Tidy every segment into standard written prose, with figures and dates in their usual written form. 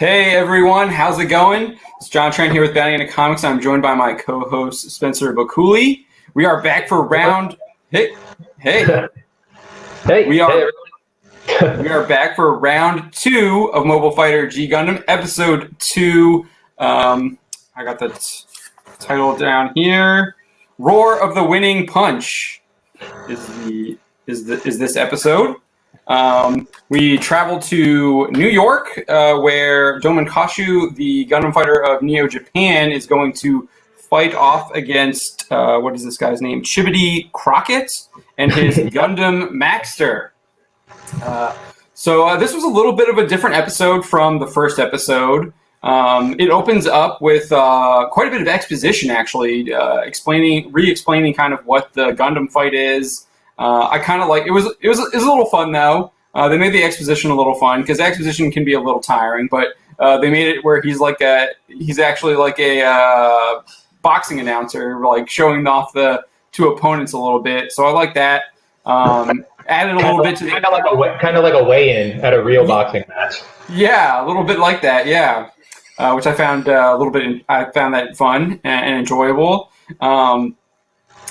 Hey everyone, how's it going? It's John Tran here with Bounty into Comics. I'm joined by my co-host Spencer Bakuli. We are back for round. Hey. Hey. We are back for round 2 of Mobile Fighter G Gundam, episode 2. I got the title down here. Roar of the Winning Punch is this episode. We travel to New York, where Doman Kashu, the Gundam fighter of Neo Japan, is going to fight off against, what is this guy's name? Chibity Crockett and his Gundam Maxter. So this was a little bit of a different episode from the first episode. It opens up with quite a bit of exposition, actually, re-explaining kind of what the Gundam fight is. I kind of like it was a little fun though. They made the exposition a little fun because exposition can be a little tiring, but they made it where he's actually like a boxing announcer, like showing off the two opponents a little bit. So I like that. Added a little bit to kind of like a weigh-in at a real boxing match. Yeah, a little bit like that. Yeah, which I found I found that fun and enjoyable.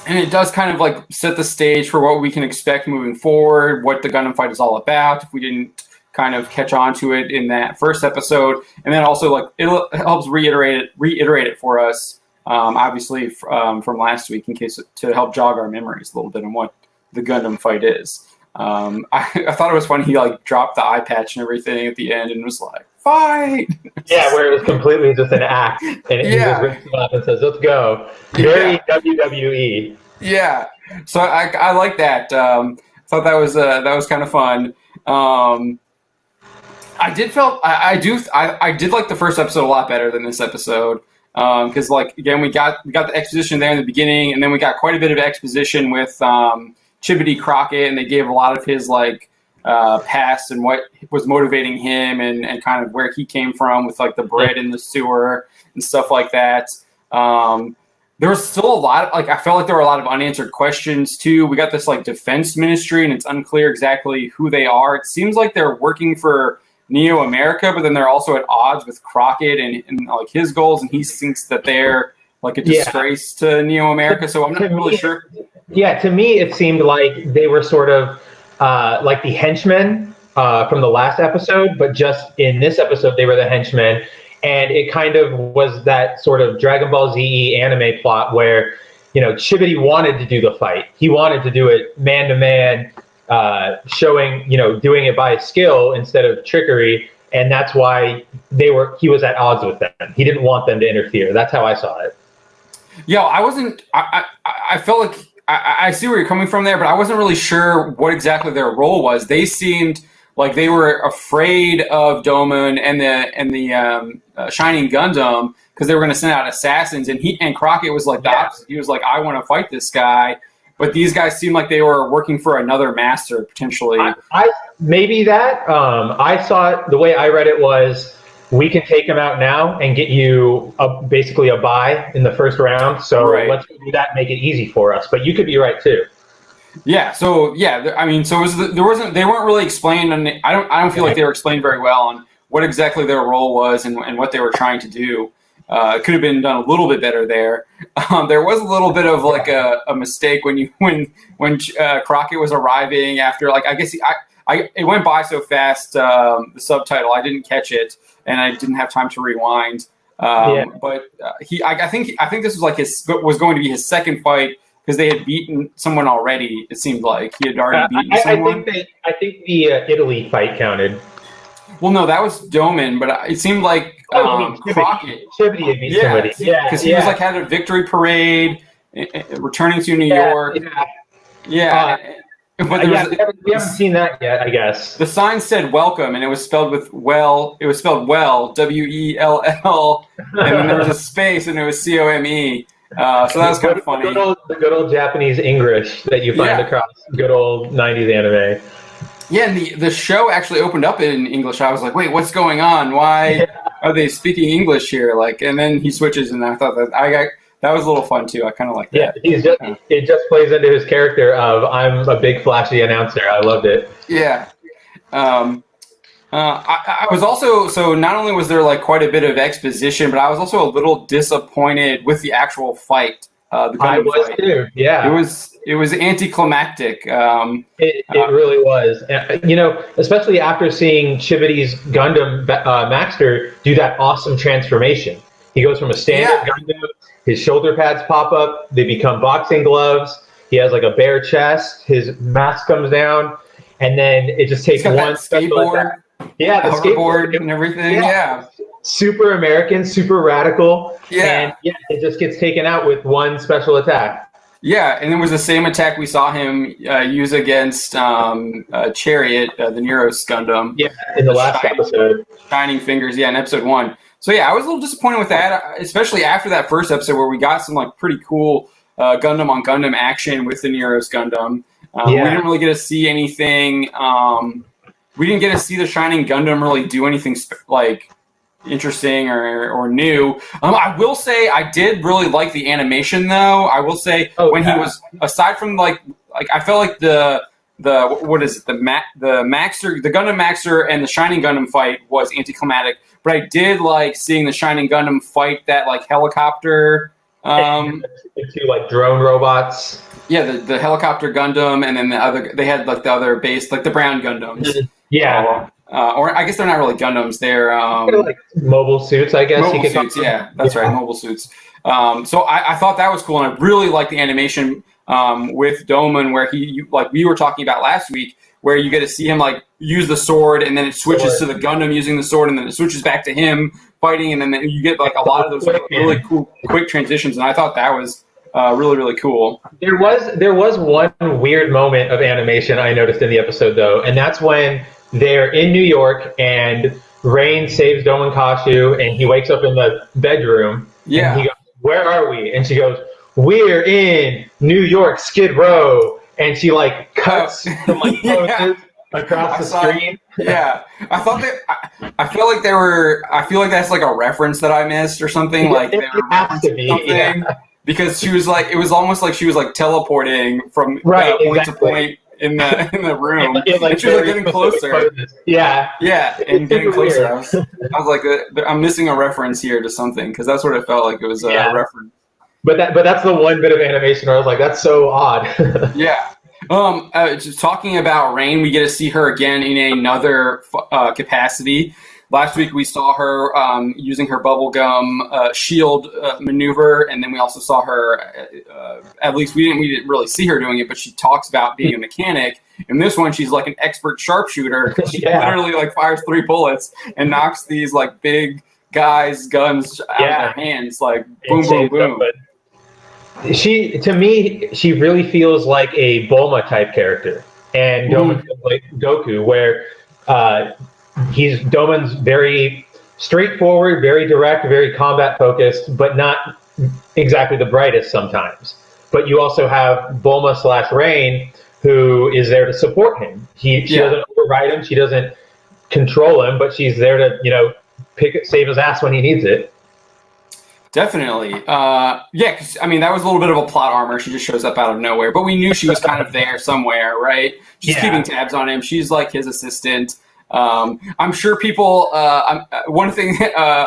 And it does kind of like set the stage for what we can expect moving forward, what the Gundam fight is all about, if we didn't kind of catch on to it in that first episode. And then also like it helps reiterate it for us, obviously from last week, in case to help jog our memories a little bit on what the Gundam fight is. I thought it was funny he like dropped the eye patch and everything at the end and was like, fight! Yeah, where it was completely just an act. And he just rips him up and says, let's go. Very WWE. Yeah. So I like that. Thought that was kind of fun. I did like the first episode a lot better than this episode. Because like again we got the exposition there in the beginning, and then we got quite a bit of exposition with Chibity Crockett, and they gave a lot of his like past and what was motivating him and kind of where he came from with like the bread in the sewer and stuff like that. There was still a lot I felt like there were a lot of unanswered questions too. We got this like defense ministry, and it's unclear exactly who they are. It seems like they're working for Neo America, but then they're also at odds with Crockett and like his goals, and he thinks that they're like a disgrace to Neo America. So I'm not really sure. Yeah, to me it seemed like they were sort of like the henchmen from the last episode, but just in this episode they were the henchmen. And it kind of was that sort of Dragon Ball Z anime plot where, Chibity wanted to do the fight. He wanted to do it man to man, showing, doing it by skill instead of trickery. And that's why he was at odds with them. He didn't want them to interfere. That's how I saw it. Yeah, I felt like I see where you're coming from there, but I wasn't really sure what exactly their role was. They seemed like they were afraid of Doman and the Shining Gundam because they were going to send out assassins, and Crockett was like the opposite. He was like, I want to fight this guy, but these guys seemed like they were working for another master potentially. Maybe that. I saw it, the way I read it was, we can take him out now and get you basically a bye in the first round. So let's do that and make it easy for us. But you could be right too. Yeah. So I mean, so they weren't really explained, and I don't feel like they were explained very well on what exactly their role was and what they were trying to do. It could have been done a little bit better there. There was a little bit of like a mistake when Crockett was arriving after, like, I guess it went by so fast, the subtitle, I didn't catch it, and I didn't have time to rewind. But I think this was going to be his second fight because they had beaten someone already. It seemed like he had already beaten someone. I think the Italy fight counted. Well, no, that was Doman, but it seemed like Crockett. Chibity had beat somebody. Yeah, because he was like had a victory parade, returning to New York. But we haven't seen that yet, I guess. The sign said welcome, and it was spelled well, W-E-L-L, and then there was a space, and it was C-O-M-E. So that was kind of funny. The good old Japanese English that you find across good old 90s anime. Yeah, and the show actually opened up in English. I was like, wait, what's going on? Why are they speaking English here? Like, and then he switches, and I thought that was a little fun too. I kind of like that. Yeah, it just plays into his character of I'm a big flashy announcer. I loved it. Yeah. I was also, so not only was there like quite a bit of exposition, but I was also a little disappointed with the actual fight, the I Gundam was fight. too. Yeah. It was anticlimactic. It really was. Especially after seeing Chivity's Gundam Maxter do that awesome transformation. He goes from a standard Yeah, Gundam, his shoulder pads pop up, they become boxing gloves. He has like a bare chest, his mask comes down, and then it just he's takes got that one special skateboard, attack. Yeah, the hoverboard, skateboard. and everything. Yeah, Yeah, super American, super radical, and yeah. yeah, it just gets taken out with one special attack. Yeah, and it was the same attack we saw him use against Chariot, the Neros Gundam. Yeah, in the last episode. Shining Fingers, yeah, in episode 1. So yeah, I was a little disappointed with that, especially after that first episode where we got some like pretty cool Gundam on Gundam action with the Neros Gundam. We didn't really get to see anything. We didn't get to see the Shining Gundam really do anything like interesting or new. I will say I did really like the animation though. I will say when he was, aside from like I felt like the what is it, the Maxter, the Gundam Maxter and the Shining Gundam fight was anticlimactic, but I did like seeing the Shining Gundam fight that like helicopter Into like drone robots. yeah, the helicopter Gundam, and then they had like the other base, like the brown Gundams. Yeah. Or I guess they're not really Gundams. They're like mobile suits, I guess. mobile suits. Yeah, that's right, mobile suits. So I thought that was cool, and I really liked the animation with Doman, where he like we were talking about last week, where you get to see him like use the sword, and then it switches to the Gundam using the sword, and then it switches back to him fighting, and then you get like a lot of those really cool quick transitions, and I thought that was really cool. There was one weird moment of animation I noticed in the episode though, and that's when they're in New York and Rain saves Doman Kashu, and he wakes up in the bedroom. Yeah. And he goes, "Where are we?" And she goes, "We're in New York, Skid Row." And she like cuts some like poses across the screen. Yeah, I thought that. I feel like I feel like that's like a reference that I missed or something. Like it has to be something. Because she was like, it was almost like she was like teleporting from point to point in the room, and she was like getting closer. Yeah, and getting closer. I was like, I'm missing a reference here to something, because that's what it felt like. It was a reference. But that's the one bit of animation where I was like, that's so odd. Yeah. Just talking about Rain, we get to see her again in another capacity. Last week we saw her using her bubblegum shield maneuver, and then we also saw her. At least we didn't really see her doing it, but she talks about being a mechanic. In this one, she's like an expert sharpshooter. She literally like fires 3 bullets and knocks these like big guys' guns out of their hands, like boom, boom, boom. To me, she really feels like a Bulma type character, and Doman feels like Goku, where Doman's very straightforward, very direct, very combat focused, but not exactly the brightest sometimes. But you also have Bulma / Rain, who is there to support him. She doesn't override him, she doesn't control him, but she's there to save his ass when he needs it. Definitely. Because, I mean, that was a little bit of a plot armor. She just shows up out of nowhere. But we knew she was kind of there somewhere, right? She's keeping tabs on him. She's like his assistant. I'm sure people, one thing,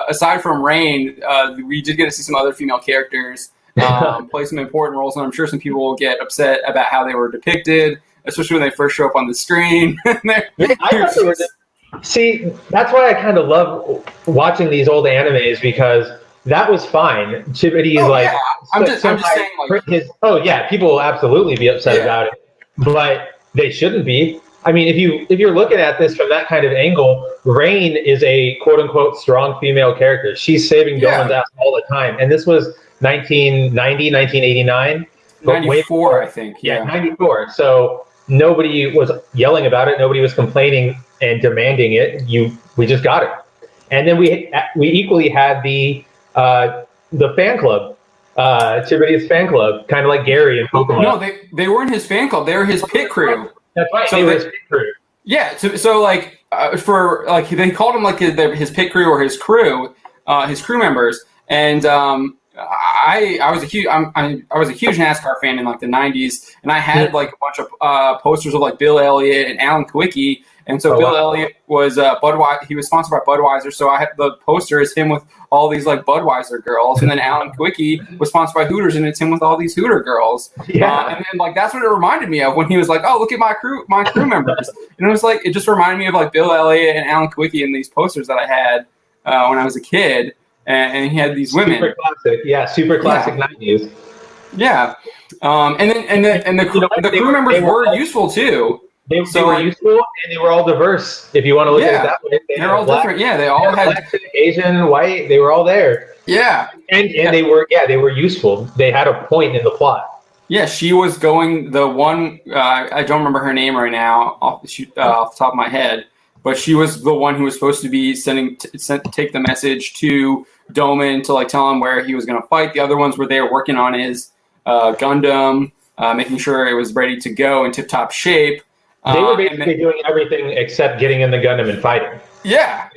aside from Rain, we did get to see some other female characters play some important roles. And I'm sure some people will get upset about how they were depicted, especially when they first show up on the screen. See, that's why I kind of love watching these old animes, because that was fine. Chibity is I'm just saying, like, people will absolutely be upset about it, but they shouldn't be. I mean, if you're looking at this from that kind of angle, Rain is a quote unquote strong female character. She's saving Dolan's ass all the time, and this was 1990, 1989, 94, I think. Yeah, 94. So nobody was yelling about it. Nobody was complaining and demanding it. We just got it, and then we equally had the fan club, Chibity's fan club, kind of like Gary and Pokemon. No, they weren't his fan club. They were his pit crew. That's right. So they were his pit crew. Yeah. So like for like they called him like his pit crew or his crew members, and I was a huge NASCAR fan in like the 90s, and I had like a bunch of posters of like Bill Elliott and Alan Kwiecki, And so Oh, Bill wow. Elliott was Budweiser. He was sponsored by Budweiser. So I had the poster is him with all these like Budweiser girls, and then Alan Quickie was sponsored by Hooters, and it's him with all these Hooter girls. Yeah. And then like that's what it reminded me of when he was like, "Oh, look at my crew members," and it was like it just reminded me of like Bill Elliott and Alan Quickie in these posters that I had when I was a kid, and he had these women. Super classic. Yeah, super classic 90s. Yeah, the crew members were useful too. They were useful, and they were all diverse. If you want to look at it that way, they're all different. Yeah, they all had black, Asian, white. They were all there. Yeah, and they were useful. They had a point in the plot. Yeah, she was going the one. I don't remember her name right now off the top of my head, but she was the one who was supposed to be take the message to Doman to like tell him where he was going to fight. The other ones were there working on his Gundam, making sure it was ready to go in tip-top shape. They were basically doing everything except getting in the Gundam and fighting. Yeah.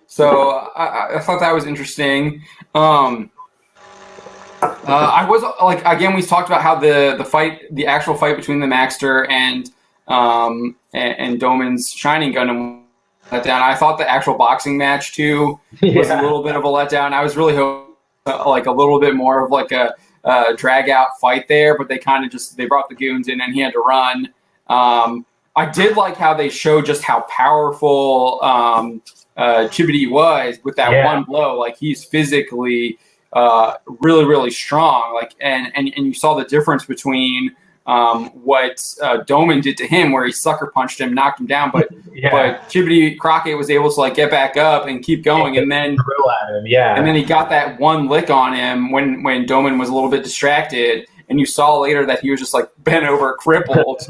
So I thought that was interesting. I was like, again, we talked about how the actual fight between the Maxter and Doman's Shining Gundam let down. I thought the actual boxing match too was a little bit of a letdown. I was really hoping like a little bit more of like a drag out fight there, but they kind of they brought the goons in and he had to run. I did like how they showed just how powerful Chibity was with that one blow. Like he's physically really, really strong. Like and you saw the difference between what Doman did to him, where he sucker punched him, knocked him down, but Chibity Crockett was able to like get back up and keep going, and then throw at him, and then he got that one lick on him when Doman was a little bit distracted, and you saw later that he was just like bent over, crippled.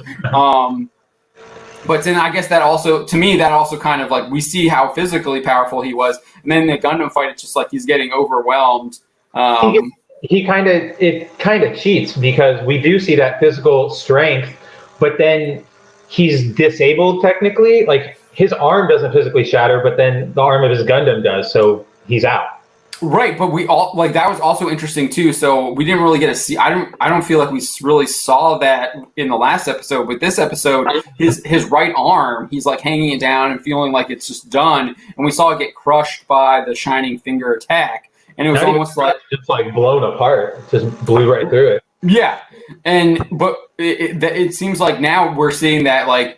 But then I guess that also kind of like we see how physically powerful he was, and then the Gundam fight, it's just like he's getting overwhelmed. It kind of cheats because we do see that physical strength, but then he's disabled technically. Like his arm doesn't physically shatter, but then the arm of his Gundam does, so he's out. Right, but we all like that was also interesting too. So we didn't really get to see. I don't feel like we really saw that in the last episode. But this episode, his right arm, he's like hanging it down and feeling like it's just done. And we saw it get crushed by the Shining Finger attack, and it was almost like just like blown apart. Just blew right through it. Yeah, but it seems like now we're seeing that like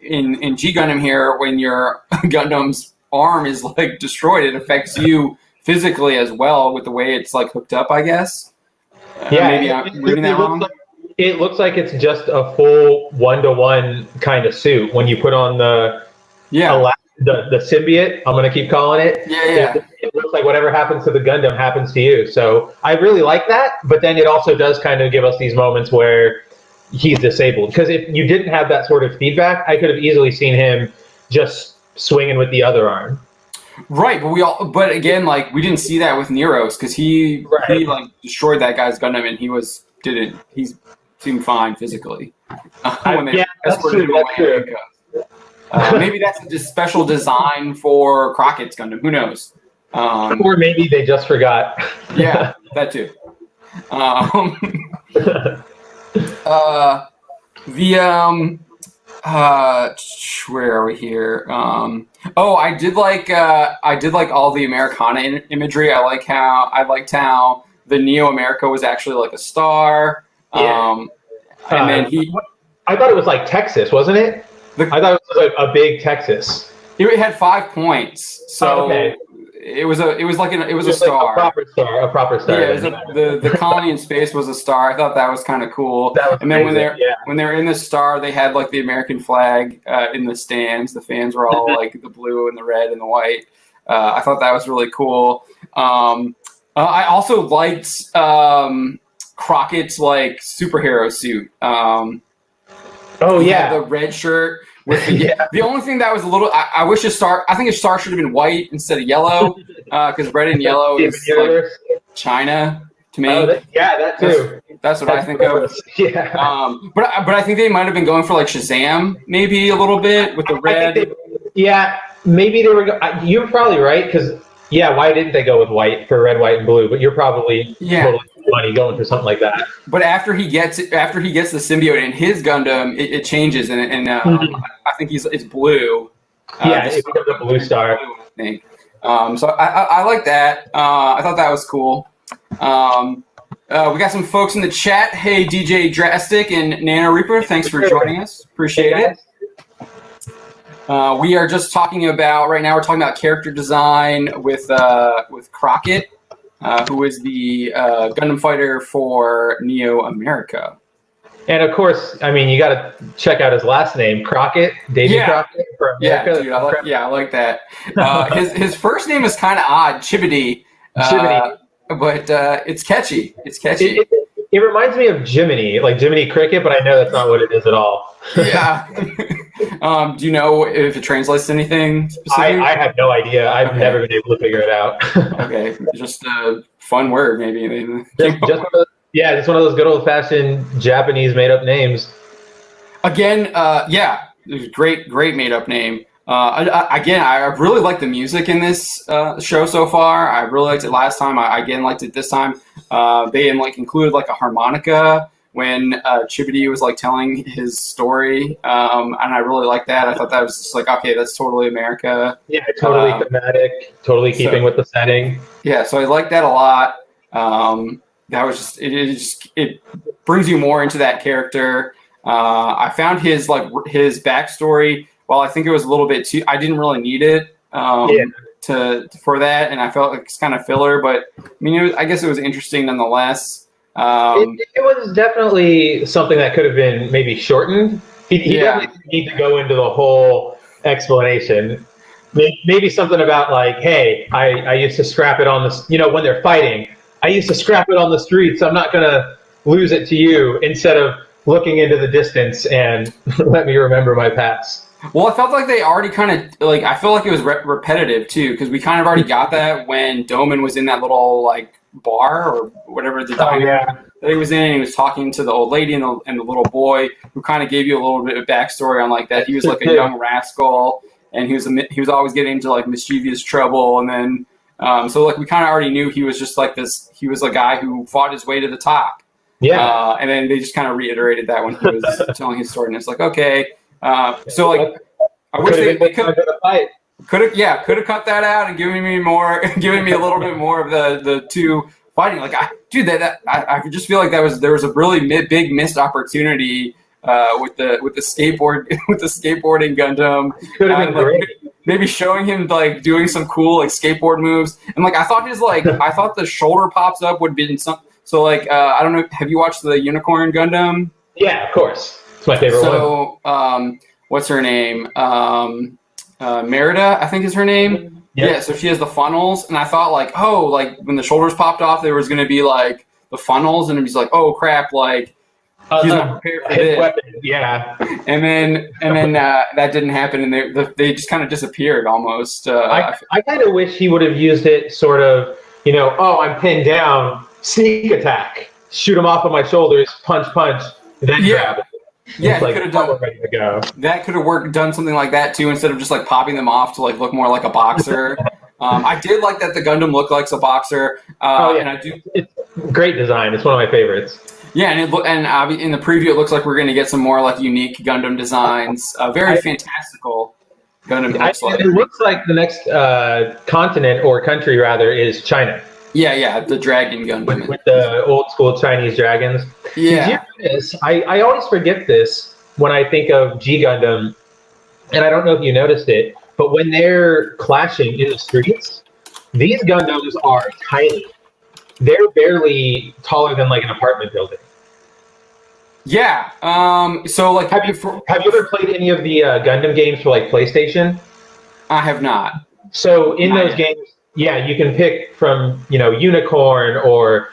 in G Gundam here, when your Gundam's arm is like destroyed, it affects you physically as well with the way it's like hooked up, I guess. Maybe I'm reading that wrong. It looks like it's just a full 1-to-1 kind of suit when you put on the symbiote. I'm gonna keep calling it. It looks like whatever happens to the Gundam happens to you. So I really like that, but then it also does kind of give us these moments where he's disabled. Because if you didn't have that sort of feedback, I could have easily seen him just swinging with the other arm. Right, but again, like we didn't see that with Neros because he like destroyed that guy's Gundam and he seemed fine physically. That's true. Maybe that's a special design for Crockett's Gundam. Who knows? Or maybe they just forgot. Yeah, that too. Where are we here? I did like all the Americana imagery. I liked how the Neo America was actually like a star. And then I thought it was like Texas, wasn't it? I thought it was like a big Texas. It had 5 points, so it was a star. A proper star. Yeah, the colony in space was a star. I thought that was kind of cool. And then when they're in the star, they had like the American flag in the stands. The fans were all like the blue and the red and the white. I thought that was really cool. I also liked Crockett's like superhero suit. The red shirt. With the only thing that was a little, I wish his star. I think his star should have been white instead of yellow, because red and yellow is like China to me. That too. That's what I think of. Yeah. But I think they might have been going for like Shazam, maybe a little bit with the red. Maybe they were. You're probably right because why didn't they go with white for red, white, and blue? But you're probably totally money going for something like that. But after he gets the symbiote in his Gundam, it changes, and I think it's blue. It becomes a blue star. I think. So I like that. I thought that was cool. We got some folks in the chat. Hey, DJ Drastic and Nano Reaper, thanks for joining us. Appreciate it. We are just talking about right now. We're talking about character design with Crockett, who is the Gundam fighter for Neo America. And of course, I mean, you got to check out his last name, Crockett, David Crockett for America. Yeah, dude, I like that. His first name is kind of odd, Chibity. But it's catchy. It's catchy. It reminds me of Jiminy, like Jiminy Cricket, but I know that's not what it is at all. Yeah. Do you know if it translates to anything specific? I have no idea. I've never been able to figure it out. Okay, just a fun word, maybe. It's one of those good old-fashioned Japanese made-up names. Again, great made-up name. I really like the music in this show so far. I really liked it last time. I again liked it this time. They included a harmonica when Chibity was telling his story, and I really liked that. I thought that was just okay, that's totally America. Yeah, totally thematic, totally keeping with the setting. Yeah, so I like that a lot. That was just it brings you more into that character. I found his backstory. Well, I think it was a little bit too. I didn't really need it for that, and I felt like it's kind of filler. But I mean, I guess it was interesting nonetheless. It was definitely something that could have been maybe shortened. He definitely need to go into the whole explanation. Maybe something about hey, I used to scrap it on the when they're fighting. I used to scrap it on the streets. I'm not gonna lose it to you. Instead of looking into the distance and let me remember my past. Well, I felt like they already kind of I feel like it was repetitive too, because we kind of already got that when Doman was in that little bar or whatever the diner that he was in. And he was talking to the old lady and the little boy, who kind of gave you a little bit of backstory on that he was a young rascal, and he was always getting into mischievous trouble, and then so we kind of already knew he was just this. He was a guy who fought his way to the top. Yeah, and then they just kind of reiterated that when he was telling his story, and it's okay. I wish they could have cut that out and given me a little bit more of the two fighting. I just feel like there was a really big missed opportunity with the skateboarding Gundam. Could have been great. Maybe showing him doing some cool skateboard moves, and I thought I thought the shoulder pops up would be some. So I don't know. Have you watched the Unicorn Gundam? Yeah, of course. It's my favorite one. So, what's her name? Merida, I think is her name. Yep. Yeah, so she has the funnels, and I thought when the shoulders popped off, there was going to be the funnels, and it was oh crap, he's not prepared for this. Weapon. Yeah. And then that didn't happen, and they just kind of disappeared almost. I kind of wish he would have used it sort of, I'm pinned down, sneak attack, shoot him off of my shoulders, punch, then grab it. Yeah, he could have done. Ready to go. That could have done something like that too, instead of just popping them off to look more like a boxer. I did like that the Gundam looked like a boxer. And I do. It's great design. It's one of my favorites. Yeah, and in the preview, it looks like we're going to get some more unique Gundam designs. Very fantastical Gundam. It looks like the next continent or country rather is China. Yeah, the Dragon Gundam. With the old school Chinese dragons. Yeah. Did you know this? I always forget this when I think of G Gundam, and I don't know if you noticed it, but when they're clashing in the streets, these Gundams are tiny. They're barely taller than an apartment building. Yeah. So have you ever played any of the Gundam games for PlayStation? I have not. So in those games, yeah, you can pick from Unicorn or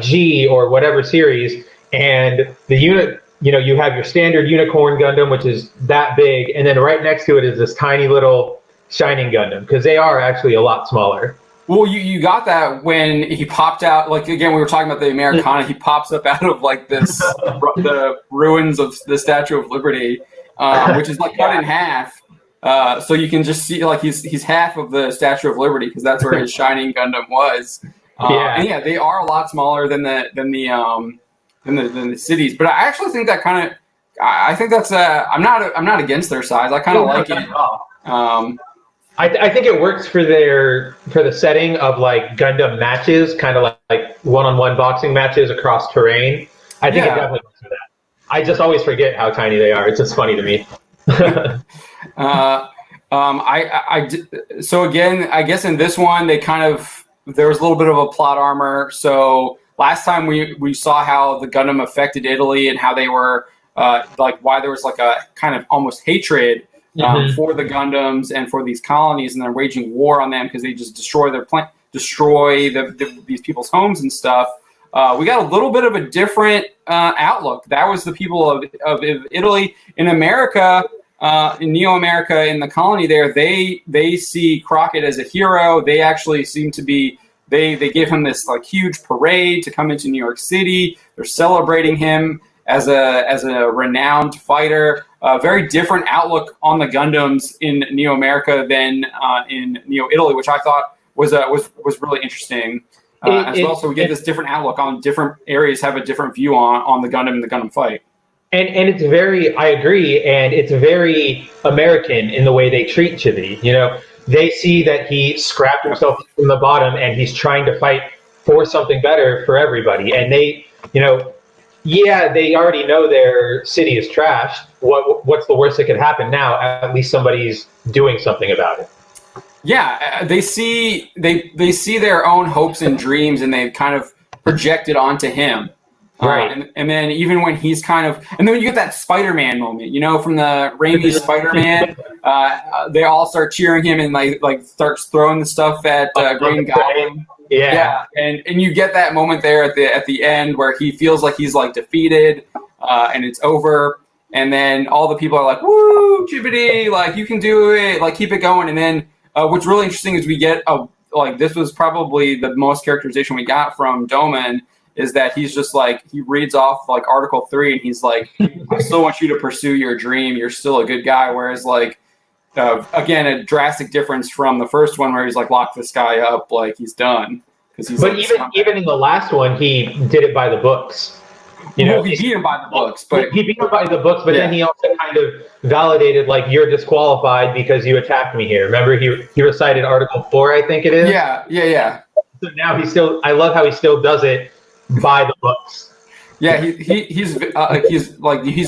G or whatever series, and the unit, you have your standard Unicorn Gundam, which is that big, and then right next to it is this tiny little Shining Gundam, because they are actually a lot smaller. Well, you got that when he popped out. Again, we were talking about the Americana. He pops up out of this the ruins of the Statue of Liberty, which is cut in half. So you can just see he's half of the Statue of Liberty, because that's where his Shining Gundam was. Yeah. And yeah, they are a lot smaller than the cities. But I actually think that kind of, I think that's I'm not against their size. I kind of like it. I think it works for the setting of like Gundam matches, kind of like one-on-one boxing matches across terrain. I think it definitely works for that. I just always forget how tiny they are. It's just funny to me. So again, I guess in this one there was a little bit of a plot armor. So last time we saw how the Gundam affected Italy and how they were like why there was like a kind of almost hatred for the Gundams and for these colonies, and they're waging war on them because they just destroy these people's homes and stuff. We got a little bit of a different outlook. That was the people of Italy. In America, in Neo-America, in the colony there, they see Crockett as a hero. They actually seem to be, they give him this like huge parade to come into New York City. They're celebrating him as a renowned fighter. Very different outlook on the Gundams in Neo-America than in Neo-Italy, which I thought was really interesting. As well, so we get this different outlook on different areas, have a different view on the Gundam and the Gundam fight. And it's I agree, and it's very American in the way they treat Chibity. You know, they see that he scrapped himself from the bottom and he's trying to fight for something better for everybody. And they, you know, they already know their city is trashed. What's the worst that could happen now? At least somebody's doing something about it. Yeah, they see their own hopes and dreams, and they kind of project it onto him. Right. And then even when he's kind of, and then when you get that Spider-Man moment, you know, from the Raimi Spider-Man, they all start cheering him and like starts throwing the stuff at Green Goblin. Yeah. And you get that moment there at the end where he feels like he's like defeated, and it's over. And then all the people are like, "Woo, Chibity! Like you can do it! Like keep it going!" And then what's really interesting is we get this was probably the most characterization we got from Doman. Is that he's just like, he reads off like Article 3 and he's like, I still want you to pursue your dream. You're still a good guy. Whereas like, again, a drastic difference from the first one where he's like, lock this guy up, like he's done. But even in the last one, he did it by the books. You know, he beat him by the books, but he beat him by the books. But then he also kind of validated, like, you're disqualified because you attacked me here. Remember, he recited Article 4, I think it is. Yeah. So now I love how he still does it by the books. Yeah, he's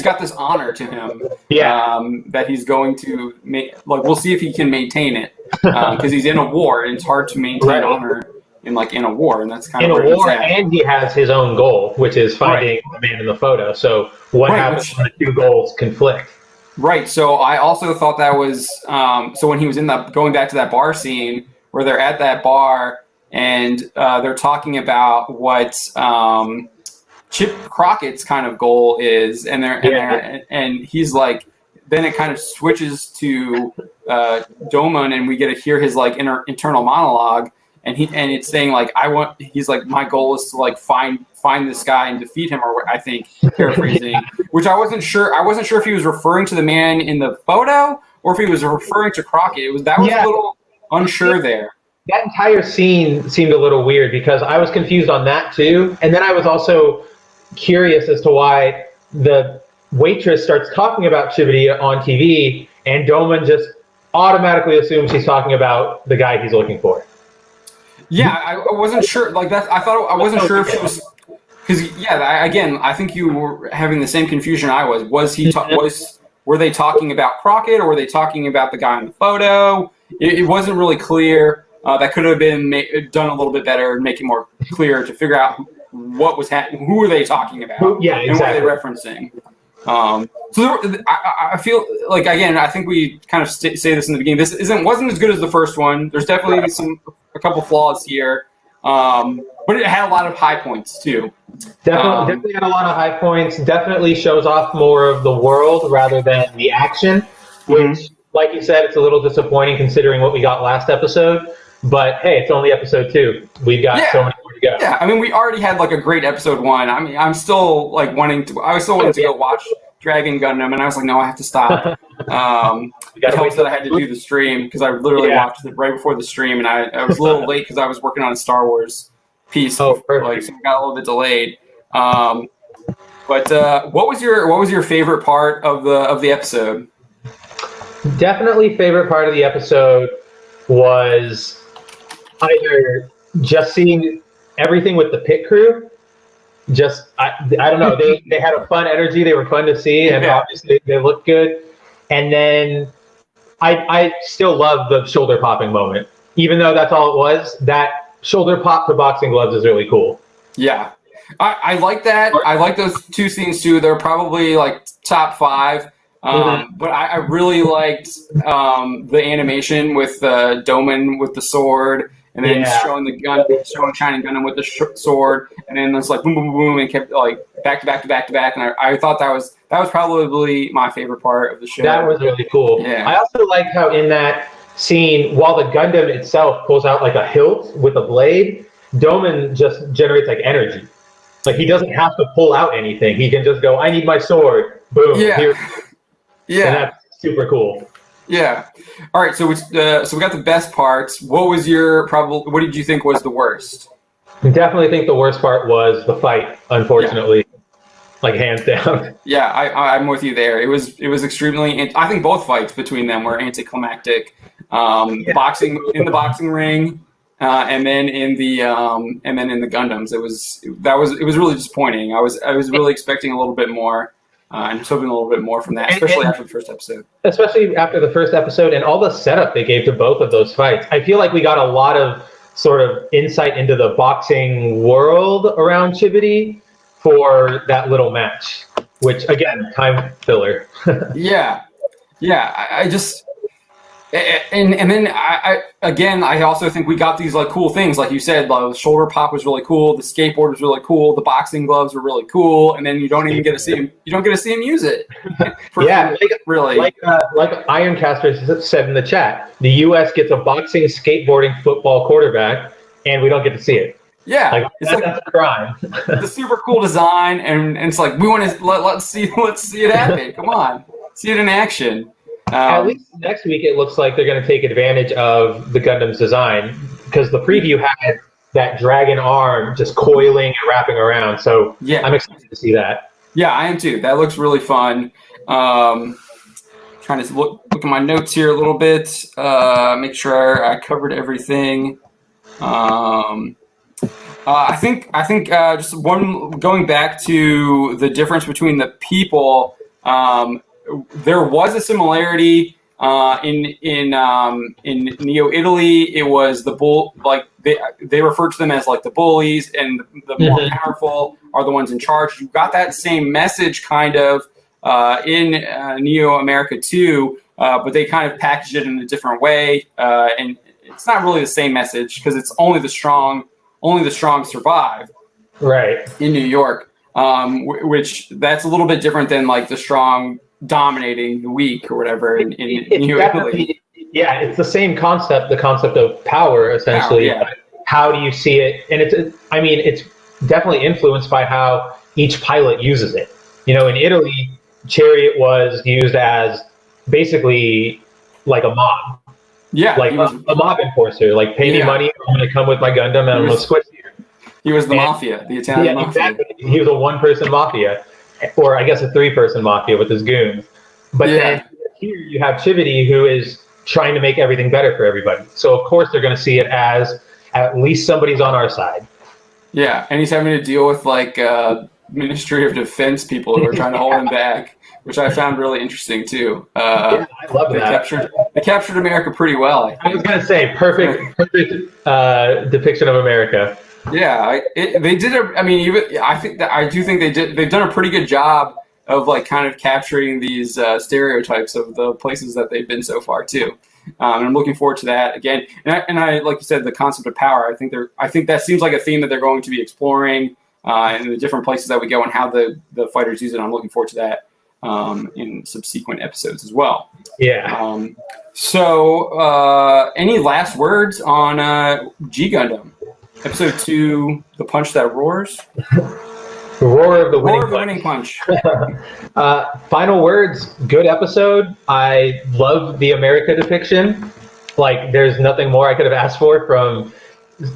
got this honor to him. Yeah. That he's going to make. Like, we'll see if he can maintain it because he's in a war and it's hard to maintain honor in a war, and that's kind of in a war. And he has his own goal, which is finding the man in the photo. So what happens when the two goals conflict? Right. So I also thought that was so when he was going back to that bar scene where they're at that bar. And they're talking about what Chip Crockett's kind of goal is, and he's like, then it kind of switches to Doman, and we get to hear his like internal monologue, and it's saying like, he's like, my goal is to like find this guy and defeat him, or I think paraphrasing, which I wasn't sure if he was referring to the man in the photo or if he was referring to Crockett. That was a little unsure there. That entire scene seemed a little weird because I was confused on that too. And then I was also curious as to why the waitress starts talking about Chibity on TV and Doman just automatically assumes he's talking about the guy he's looking for. Yeah, I wasn't sure. Like that, I wasn't sure if she was, because I think you were having the same confusion I was. Were they talking about Crockett or were they talking about the guy in the photo? It wasn't really clear. That could have been done a little bit better and make it more clear to figure out what was happening. Who were they talking about? Yeah, exactly. And what are they referencing? So I feel like, again, I think we kind of say this in the beginning. This wasn't as good as the first one. There's definitely a couple flaws here, but it had a lot of high points too. Definitely had a lot of high points. Definitely shows off more of the world rather than the action, which, like you said, it's a little disappointing considering what we got last episode. But hey, it's only episode 2. We've got so many more to go. Yeah, I mean, we already had like a great episode 1. I mean, I was still wanting to go watch Dragon Gundam, and I was like, no, I have to stop. It helps that I had to do the stream because I literally watched it right before the stream, and I was a little late because I was working on Star Wars piece. Oh, Like, perfect. so it got a little bit delayed. But what was your favorite part of the episode? Definitely favorite part of the episode was either just seeing everything with the pit crew. I don't know, they had a fun energy, they were fun to see, and Yeah, obviously they looked good. And then I still love the shoulder popping moment, even though that's all it was. That shoulder pop to boxing gloves is really cool. yeah. I like that. I like those two scenes too. They're probably like top five. Mhm. But I really liked the animation with Doman with the sword, and then Yeah, showing Shining Gundam with the sword, and then it's like boom, boom, boom, and kept like back to back to back to back. And I thought that was probably my favorite part of the that show. was really cool. I Yeah, also like how in that scene, while the Gundam itself pulls out like a hilt with a blade, Doman just generates like energy. Like he doesn't have to pull out anything. He can just go, I need my sword. Boom, yeah, here. And yeah. that's super cool. Yeah. All right. So we got the best parts. What was your probably? What did you think was the worst? I definitely think the worst part was the fight, Yeah. unfortunately. Like hands down. Yeah. I'm with you there. It was extremely. I think both fights between them were anticlimactic. The boxing in the boxing ring, and then in the Gundams. It was really disappointing. I was really expecting a little bit more, and hoping a little bit more from that, especially And after the first episode. especially after the first episode and all the setup they gave to both of those fights. I feel like we got a lot of sort of insight into the boxing world around Chibity for that little match, which again, time filler. Yeah. Yeah. I just. And then I also think we got these like cool things like you said, the shoulder pop was really cool, the skateboard was really cool, the boxing gloves were really cool, and then you don't even get to see him use it. Yeah, Really. like Ironcaster said in the chat, the U.S. gets a boxing, skateboarding, football quarterback, and we don't get to see it. Yeah, Like it's like that's a crime. the super cool design, and it's like we want to let's see it happen. Come on, see it in action. At least next week, it looks like they're going to take advantage of the Gundam's design because the preview had that dragon arm just coiling and wrapping around. So Yeah, I'm excited to see that. yeah, I am too. That looks really fun. Trying to look at my notes here a little bit, make sure I covered everything. I think just one going back to the difference between the people. There was a similarity in Neo Italy. It was the bull, like they refer to them as like the bullies, and the more powerful are the ones in charge. You got that same message kind of in Neo America too, but they kind of packaged it in a different way, and it's not really the same message because it's only the strong survive. Right. In New York, which that's a little bit different than like the strong dominating the weak or whatever in New Italy. Yeah, it's the same concept, the concept of power, essentially. Power, yeah. How do you see it? And it's definitely influenced by how each pilot uses it. You know, in Italy, Chariot was used as basically like a mob. Yeah, like a mob enforcer. Like, pay me money, I'm going to come with my Gundam and I'm going to squish you. He was the mafia, the Italian mafia. Exactly. He was a one-person mafia, or I guess a three-person mafia with his goons. But then here you have Chivity, who is trying to make everything better for everybody. So of course they're going to see it as at least somebody's on our side. Yeah, and he's having to deal with like Ministry of Defense people who are trying to hold him back, which I found really interesting too. I love that. They captured America pretty well. I was going to say perfect depiction of America. Yeah, they did. I do think they've done a pretty good job of like kind of capturing these stereotypes of the places that they've been so far too. And I'm looking forward to that again. And I like you said, the concept of power. I think that seems like a theme that they're going to be exploring in the different places that we go and how the fighters use it. I'm looking forward to that in subsequent episodes as well. Yeah. So any last words on G Gundam? Episode 2, The Punch That Roars. The roar of the winning punch. Final words, good episode. I love the America depiction. Like, there's nothing more I could have asked for from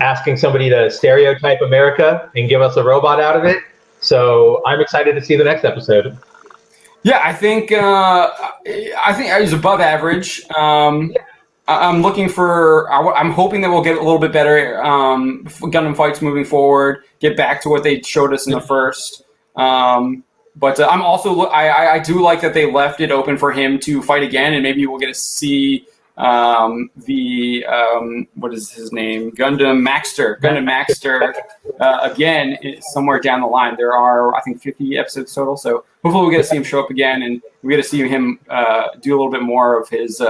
asking somebody to stereotype America and give us a robot out of it. So I'm excited to see the next episode. Yeah, I think it was above average. I'm looking for. I'm hoping that we'll get a little bit better Gundam fights moving forward. Get back to what they showed us in the first. But I'm also. I do like that they left it open for him to fight again, and maybe we'll get to see what is his name? Gundam Maxter again somewhere down the line. There are, I think, 50 episodes total, so hopefully we'll get to see him show up again, and we get to see him do a little bit more of his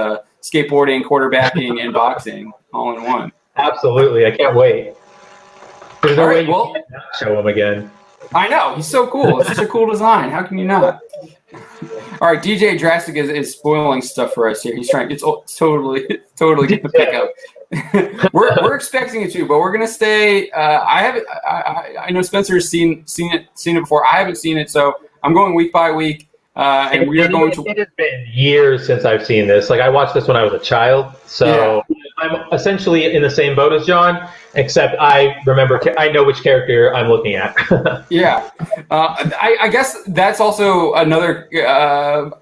skateboarding, quarterbacking, and boxing all in one. Absolutely, I can't wait. There's no way you can't show him again. I know, he's so cool. It's such a cool design. How can you not? All right, DJ Drastic is spoiling stuff for us here. He's trying. It's totally going to pick up. we're expecting it to, but we're going to stay. I know Spencer has seen it before. I haven't seen it, so I'm going week by week. And we are going to. It has been years since I've seen this. Like I watched this when I was a child, so I'm essentially in the same boat as John, except I know which character I'm looking at. Yeah, I guess that's also another.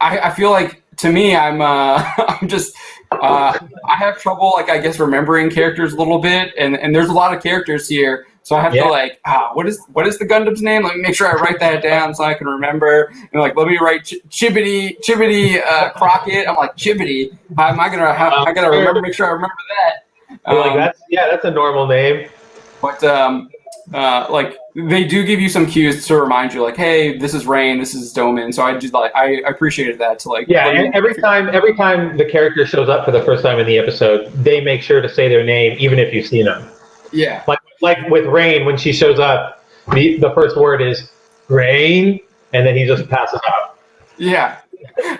I feel like to me, I'm just. I have trouble, like I guess, remembering characters a little bit, and there's a lot of characters here. So I have to what is the Gundam's name? Let me make sure I write that down so I can remember. And like, let me write Chibity Crockett. I'm like, Chibity. How am I gonna? I gotta remember. Make sure I remember that. That's a normal name. But like they do give you some cues to remind you, like, hey, this is Rain, this is Doman. So I appreciated that. To like, and every time the character shows up for the first time in the episode, they make sure to say their name, even if you've seen them. Yeah. Like with Rain, when she shows up, the first word is Rain, and then he just passes out. Yeah.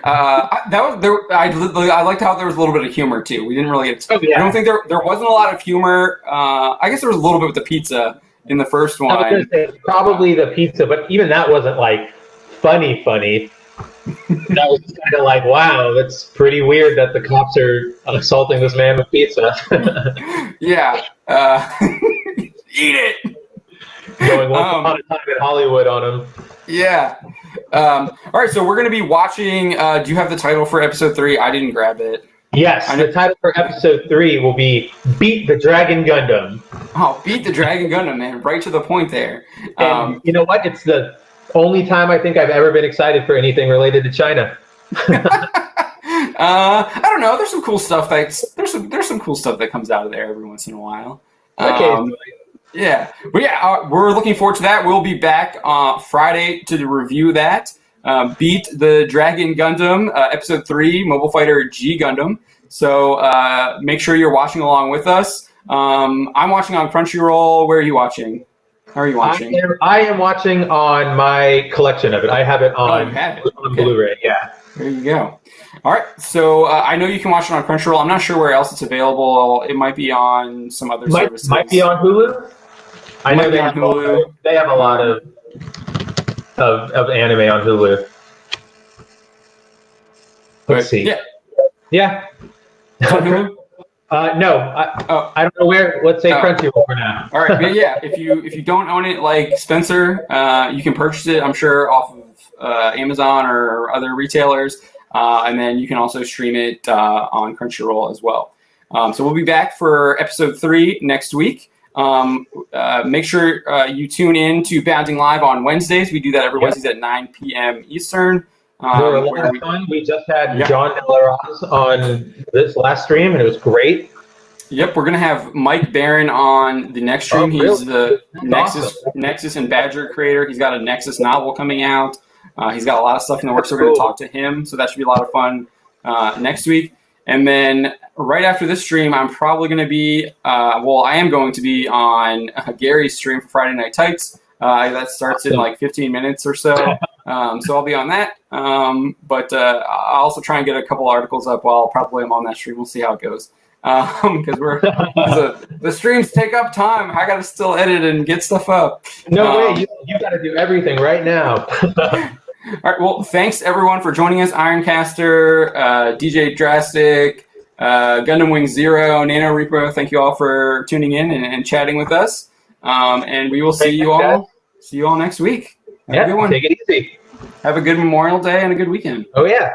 That was there. I liked how there was a little bit of humor too. We didn't really get. I don't think there wasn't a lot of humor. I guess there was a little bit with the pizza in the first one. I was gonna say, probably the pizza, but even that wasn't like funny. That was kind of like, wow, that's pretty weird that the cops are assaulting this man with pizza. Yeah. Eat it. Going once upon a time in Hollywood on him. Yeah. All right, so we're going to be watching. Do you have the title for episode 3? I didn't grab it. Yes, the title for episode 3 will be Beat the Dragon Gundam. Oh, Beat the Dragon Gundam, man. Right to the point there. And you know what? It's the only time I think I've ever been excited for anything related to China. I don't know. There's some cool stuff there's some cool stuff that comes out of there every once in a while. Yeah, but we're looking forward to that. We'll be back Friday to review that. Beat the Dragon Gundam, episode 3, Mobile Fighter G Gundam. So make sure you're watching along with us. I'm watching on Crunchyroll. Where are you watching? How are you watching? I am watching on my collection of it. I have it on, on Blu-ray. Yeah. There you go. All right. So I know you can watch it on Crunchyroll. I'm not sure where else it's available. It might be on some other services. Might be on Hulu. I know they have Hulu. They have a lot of anime on Hulu. Let's see. Yeah. Hulu? No, I don't know where. Let's say Crunchyroll for now. All right, but yeah, if you don't own it like Spencer, you can purchase it, I'm sure, off of Amazon or other retailers, and then you can also stream it on Crunchyroll as well. So we'll be back for episode 3 next week. Make sure you tune in to Bounding Live on Wednesdays. We do that every Wednesdays at 9 p.m. Eastern. They were a lot of fun. We just had John Delaraz on this last stream, and it was great. Yep, we're going to have Mike Barron on the next stream. He's the Nexus and Badger creator. He's got a Nexus novel coming out. He's got a lot of stuff in the works. We're going to talk to him, so that should be a lot of fun next week. And then right after this stream, I'm probably going to be, I am going to be on Gary's stream for Friday Night Tights. That starts in like 15 minutes or so. So I'll be on that. But I'll also try and get a couple articles up while probably I'm on that stream. We'll see how it goes. Because the streams take up time. I got to still edit and get stuff up. No way. You got to do everything right now. All right. Well, thanks everyone for joining us. Ironcaster, DJ Drastic, Gundam Wing Zero, Nano Reaper, thank you all for tuning in and chatting with us. And we will see you all next week. Have a good one. Take it easy. Have a good Memorial Day and a good weekend. Oh, yeah.